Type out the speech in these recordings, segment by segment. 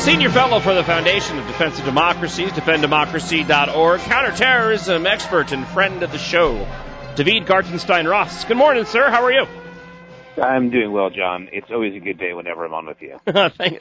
Senior Fellow for the Foundation of Defensive Democracies, defenddemocracy.org, counterterrorism expert and friend of the show, David Gartenstein-Ross. Good morning, sir. How are you? I'm doing well, John. It's always a good day whenever I'm on with you.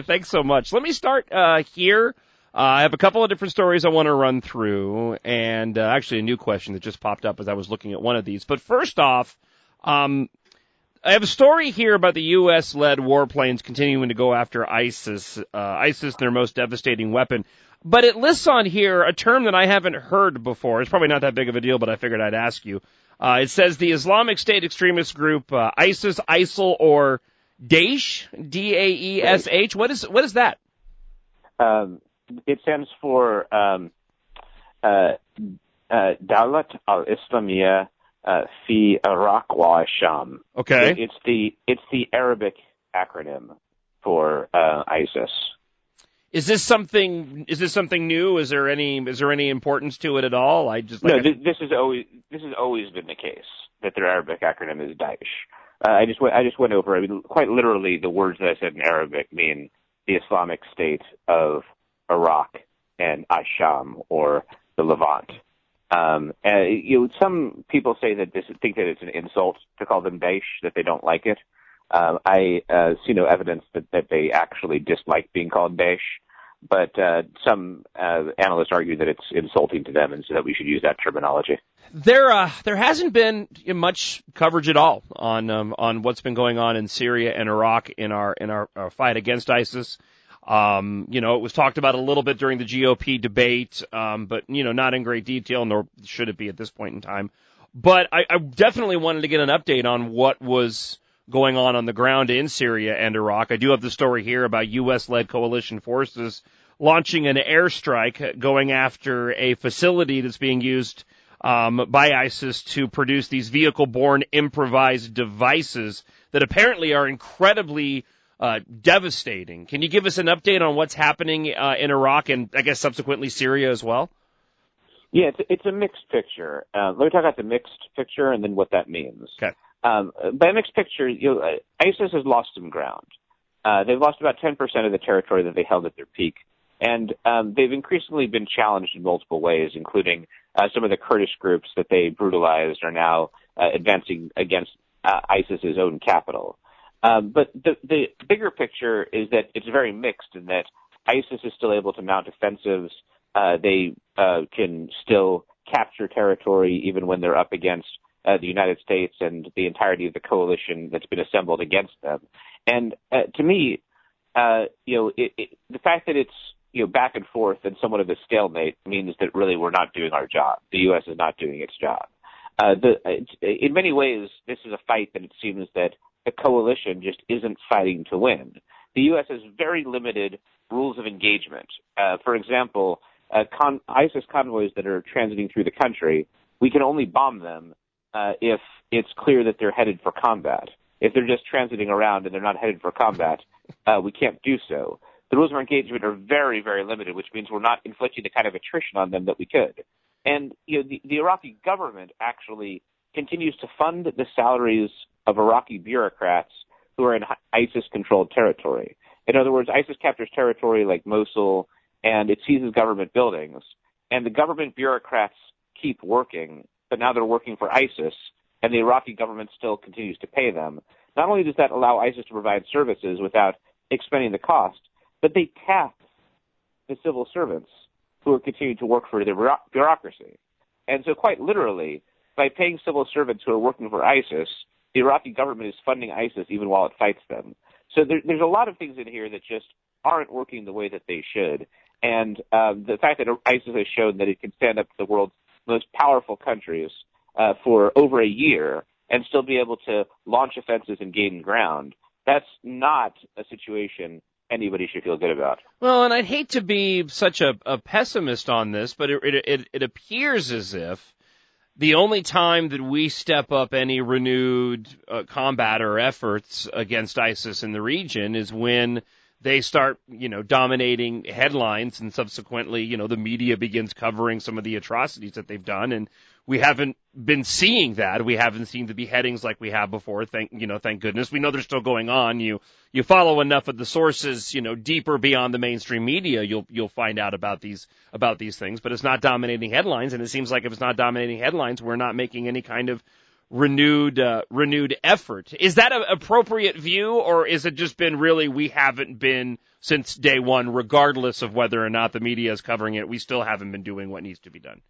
Thanks so much. Let me start here. I have a couple of different stories I want to run through, and actually a new question that just popped up as I was looking at one of these. But first off, I have a story here about the U.S.-led warplanes continuing to go after ISIS, their most devastating weapon. But it lists on here a term that I haven't heard before. It's probably not that big of a deal, but I figured I'd ask you. It says the Islamic State extremist group ISIS, ISIL, or Daesh, D-A-E-S-H. What is that? It stands for Dawlat al-Islamiyya fi Iraq wa Sham. Okay. It's the Arabic acronym for ISIS. Is this something new? Is there any importance to it at all? This has always been the case that their Arabic acronym is Daesh. I just went over. I mean, quite literally, the words that I said in Arabic mean the Islamic State of Iraq and Asham, or the Levant. Some people say that think that it's an insult to call them Daesh, that they don't like it. I see no evidence that they actually dislike being called Daesh, but some analysts argue that it's insulting to them and so that we should use that terminology. There hasn't been much coverage at all on what's been going on in Syria and Iraq in our fight against ISIS. It was talked about a little bit during the GOP debate, but not in great detail, nor should it be at this point in time. But I definitely wanted to get an update on what was going on the ground in Syria and Iraq. I do have the story here about U.S.-led coalition forces launching an airstrike going after a facility that's being used by ISIS to produce these vehicle-borne improvised devices that apparently are incredibly devastating. Can you give us an update on what's happening in Iraq and, I guess, subsequently Syria as well? Yeah, it's a mixed picture. Let me talk about the mixed picture and then what that means. Okay. By mixed picture, ISIS has lost some ground. They've lost about 10% of the territory that they held at their peak, and they've increasingly been challenged in multiple ways, including some of the Kurdish groups that they brutalized are now advancing against ISIS's own capital. But the bigger picture is that it's very mixed in that ISIS is still able to mount offensives. They can still capture territory even when they're up against the United States and the entirety of the coalition that's been assembled against them. And to me, the fact that it's back and forth and somewhat of a stalemate means that really we're not doing our job. The U.S. is not doing its job. In many ways, this is a fight that it seems that the coalition just isn't fighting to win. The U.S. has very limited rules of engagement. For example, ISIS convoys that are transiting through the country, we can only bomb them if it's clear that they're headed for combat. If they're just transiting around and they're not headed for combat, we can't do so. The rules of engagement are very, very limited, which means we're not inflicting the kind of attrition on them that we could. And the Iraqi government actually continues to fund the salaries of Iraqi bureaucrats who are in ISIS-controlled territory. In other words, ISIS captures territory like Mosul, and it seizes government buildings, and the government bureaucrats keep working, but now they're working for ISIS, and the Iraqi government still continues to pay them. Not only does that allow ISIS to provide services without expending the cost, but they tax the civil servants who are continuing to work for the bureaucracy. And so quite literally, by paying civil servants who are working for ISIS, the Iraqi government is funding ISIS even while it fights them. So there's a lot of things in here that just aren't working the way that they should. And the fact that ISIS has shown that it can stand up to the world's most powerful countries for over a year and still be able to launch offenses and gain ground, that's not a situation anybody should feel good about. Well, and I'd hate to be such a pessimist on this, but it appears as if the only time that we step up any renewed combat or efforts against ISIS in the region is when they start, dominating headlines, and subsequently, the media begins covering some of the atrocities that they've done, and we haven't been seeing that. We haven't seen the beheadings like we have before. Thank goodness. We know they're still going on. You follow enough of the sources, deeper beyond the mainstream media, you'll find out about these things. But it's not dominating headlines, and it seems like if it's not dominating headlines, we're not making any kind of renewed effort. Is that an appropriate view, or is it just been really we haven't been since day one, regardless of whether or not the media is covering it? We still haven't been doing what needs to be done.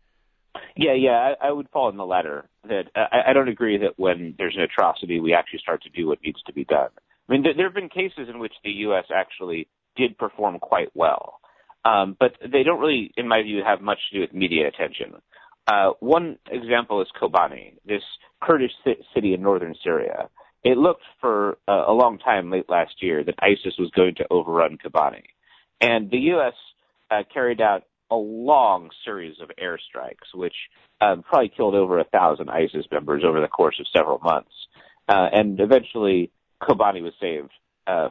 Yeah, I would fall in the latter. That I don't agree that when there's an atrocity, we actually start to do what needs to be done. I mean, there have been cases in which the U.S. actually did perform quite well, but they don't really, in my view, have much to do with media attention. One example is Kobani, this Kurdish city in northern Syria. It looked for a long time late last year that ISIS was going to overrun Kobani, and the U.S. Carried out a long series of airstrikes, which probably killed over 1,000 ISIS members over the course of several months. And eventually, Kobani was saved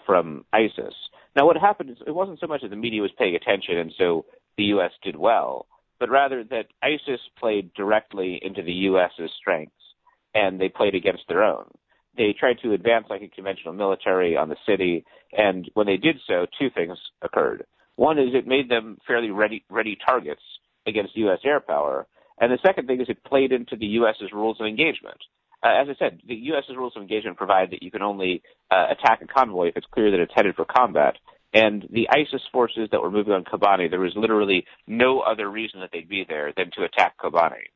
from ISIS. Now, what happened is it wasn't so much that the media was paying attention and so the U.S. did well, but rather that ISIS played directly into the U.S.'s strengths, and they played against their own. They tried to advance like a conventional military on the city, and when they did so, two things occurred. One is it made them fairly ready targets against U.S. air power. And the second thing is it played into the U.S.'s rules of engagement. As I said, the U.S.'s rules of engagement provide that you can only attack a convoy if it's clear that it's headed for combat. And the ISIS forces that were moving on Kobani, there was literally no other reason that they'd be there than to attack Kobani.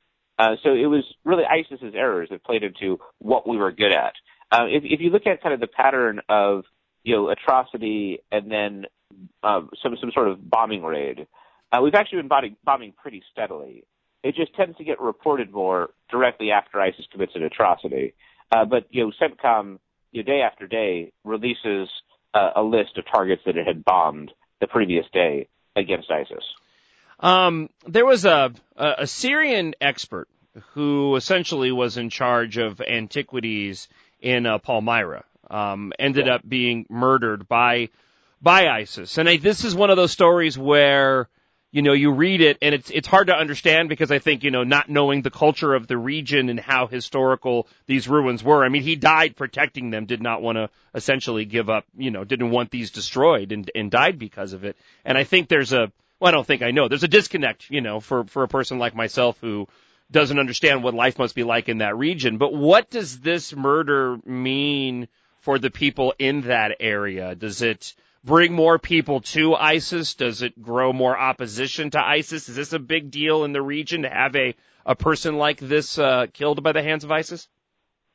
So it was really ISIS's errors that played into what we were good at. If you look at kind of the pattern of, atrocity and then some sort of bombing raid, we've actually been bombing pretty steadily. It just tends to get reported more directly after ISIS commits an atrocity. But CENTCOM, day after day, releases a list of targets that it had bombed the previous day against ISIS. There was a Syrian expert who essentially was in charge of antiquities in Palmyra, ended up being murdered by ISIS. And this is one of those stories where, you read it and it's hard to understand because I think, not knowing the culture of the region and how historical these ruins were. I mean, he died protecting them, did not want to essentially give up, didn't want these destroyed and died because of it. And I think there's a disconnect, for a person like myself who doesn't understand what life must be like in that region. But what does this murder mean for the people in that area? Does it bring more people to ISIS? Does it grow more opposition to ISIS? Is this a big deal in the region to have a person like this killed by the hands of ISIS?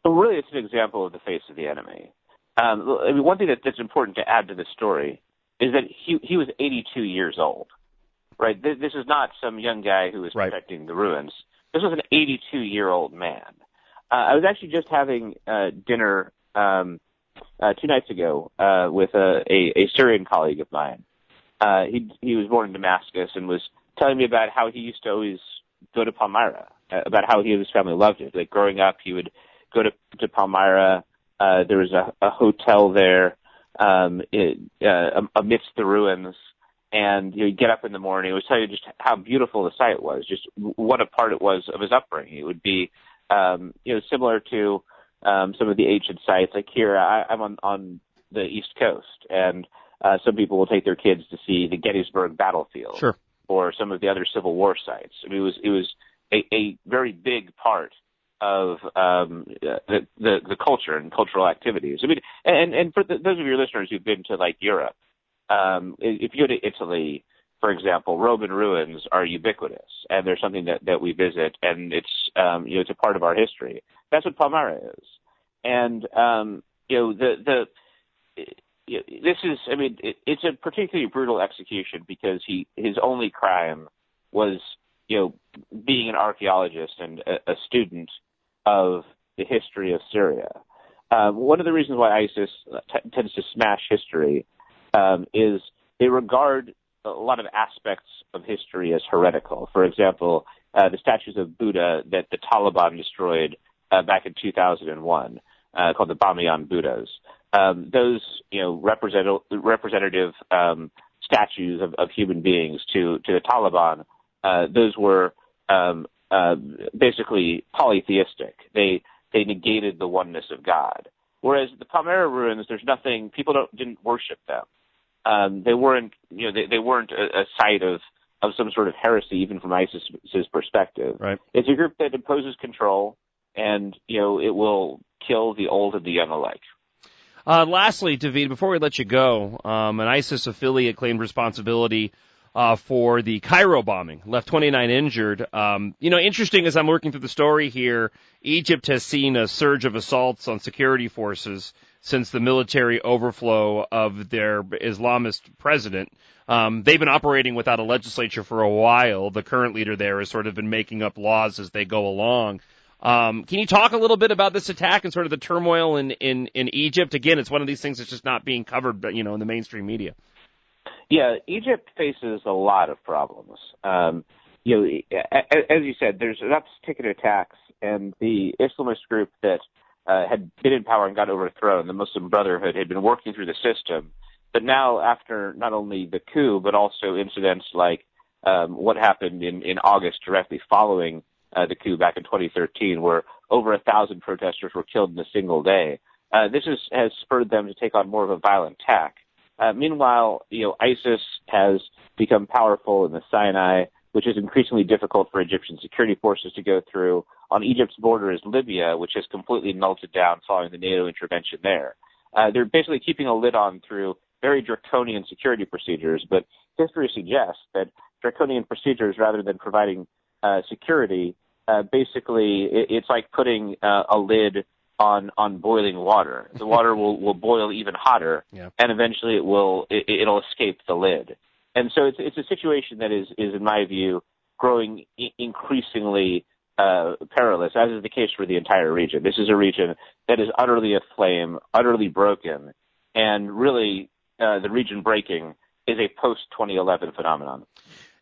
Well, really, it's an example of the face of the enemy. One thing that's important to add to this story is that he was 82 years old, right? This is not some young guy who was protecting the ruins. This was an 82-year-old man. I was actually just having dinner 2 nights ago with a Syrian colleague of mine. He was born in Damascus and was telling me about how he used to always go to Palmyra, about how he and his family loved it. Like growing up, he would go to Palmyra. There was a hotel there amidst the ruins. And you'd get up in the morning. It would tell you just how beautiful the site was, just what a part it was of his upbringing. It would be, similar to some of the ancient sites. Like here, I'm on the East Coast, and some people will take their kids to see the Gettysburg battlefield, sure, or some of the other Civil War sites. I mean, it was a very big part of the culture and cultural activities. I mean, and for those of your listeners who've been to like Europe. If you go to Italy, for example, Roman ruins are ubiquitous, and they're something that we visit, and it's it's a part of our history. That's what Palmyra is, and this is, it's a particularly brutal execution because his only crime was being an archaeologist and a student of the history of Syria. One of the reasons why ISIS tends to smash history is they regard a lot of aspects of history as heretical. For example, the statues of Buddha that the Taliban destroyed back in 2001, called the Bamiyan Buddhas. Those, representative statues of human beings to the Taliban, those were basically polytheistic. They negated the oneness of God. Whereas the Palmyra ruins, there's nothing. People didn't worship them. They weren't a site of some sort of heresy, even from ISIS's perspective. Right. It's a group that imposes control, and it will kill the old and the young alike. Lastly, David, before we let you go, an ISIS affiliate claimed responsibility for the Cairo bombing, left 29 injured. Interesting as I'm working through the story here, Egypt has seen a surge of assaults on security forces since the military overflow of their Islamist president. They've been operating without a legislature for a while. The current leader there has sort of been making up laws as they go along. Can you talk a little bit about this attack and sort of the turmoil in Egypt? Again, it's one of these things that's just not being covered, in the mainstream media. Yeah, Egypt faces a lot of problems. As you said, there's enough ticket attacks, and the Islamist group that had been in power and got overthrown, the Muslim Brotherhood, had been working through the system. But now, after not only the coup, but also incidents like what happened in August directly following the coup back in 2013, where over 1,000 protesters were killed in a single day, this has spurred them to take on more of a violent tack. Meanwhile, ISIS has become powerful in the Sinai, which is increasingly difficult for Egyptian security forces to go through. On Egypt's border is Libya, which has completely melted down following the NATO intervention there. They're basically keeping a lid on through very draconian security procedures, but history suggests that draconian procedures, rather than providing security, basically it's like putting a lid on boiling water. The water will boil even hotter, yeah, and eventually it'll escape the lid. And so it's a situation that is in my view growing increasingly perilous, as is the case for the entire region. This is a region that is utterly aflame, utterly broken, and really the region breaking is a post-2011 phenomenon.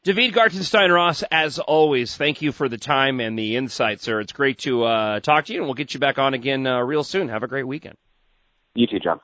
David Gartenstein-Ross, as always, thank you for the time and the insight, sir. It's great to talk to you, and we'll get you back on again real soon. Have a great weekend. You too, John.